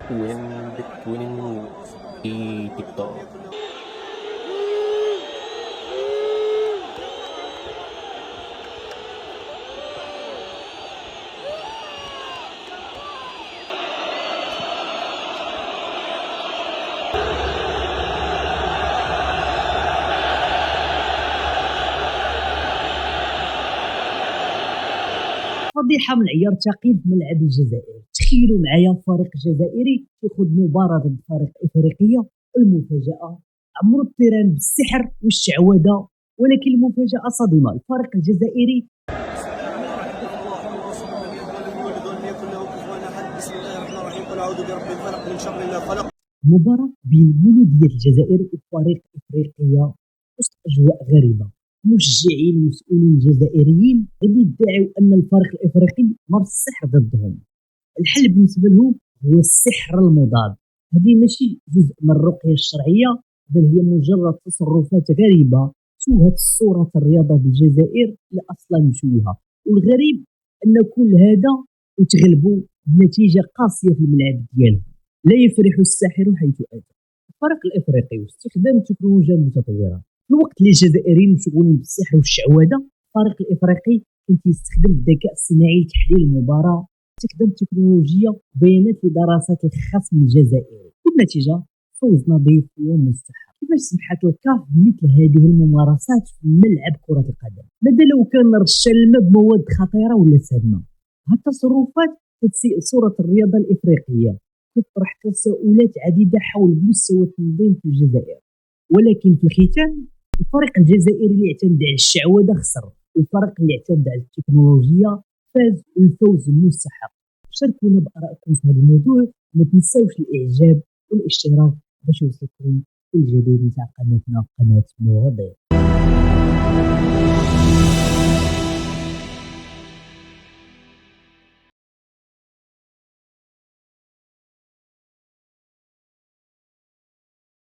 winning news di TikTok. فضيحة من عيار ثقيل في ملعب الجزائر. تخيلوا معايا فريق جزائري يخوض مباراة ضد فريق افريقيا. المفاجأة عمرو التيران بالسحر والشعوذة، ولكن المفاجأة صادمة. الفريق الجزائري مباراة بين مولودية الجزائر وفريق افريقيا وسط اجواء غريبة. مشجعين ومسؤولين جزائريين غادي يدعوا ان الفريق الافريقي مارس السحر ضدهم. الحل بالنسبه لهم هو السحر المضاد. هذه ماشي جزء من الرقيه الشرعيه، بل هي مجرد تصرفات غريبه توهت صوره الرياضه بالجزائر اللي اصلا مشوهه. والغريب ان كل هذا وتغلبوا بنتيجه قاسيه في الملعب ديالهم. لا يفرح الساحر حيث اتى. الفريق الافريقي واستخدام تكنولوجيا متطوره. في الوقت اللي الجزائريين مشغولين بالسحر والشعوذه، الفريق الافريقي كان يستخدم الذكاء الصناعي لتحليل المباراه، استخدام تكنولوجيا وبيانات لدراسات الخصم الجزائري. والنتيجه فوز نظيف ومستحق. كيفاش سمحت الكاف بمثل هذه الممارسات في ملعب كره القدم؟ ماذا لو كان رشا الماء بمواد خطيره ولا سامه؟ هاد التصرفات تسيء صوره الرياضه الافريقيه، تطرح تساؤلات عديده حول مستوى التنظيم في الجزائر. ولكن في الختام، الفريق الجزائري اللي اعتمد على الشعوذه خسر، والفريق اللي اعتمد على التكنولوجيا فاز، والفوز مستحق. شاركونا بارائكم في هذا الموضوع، ما تنساوش الاعجاب والاشتراك باش يوصلكم كل جديد من قناتنا قناه مواضيع.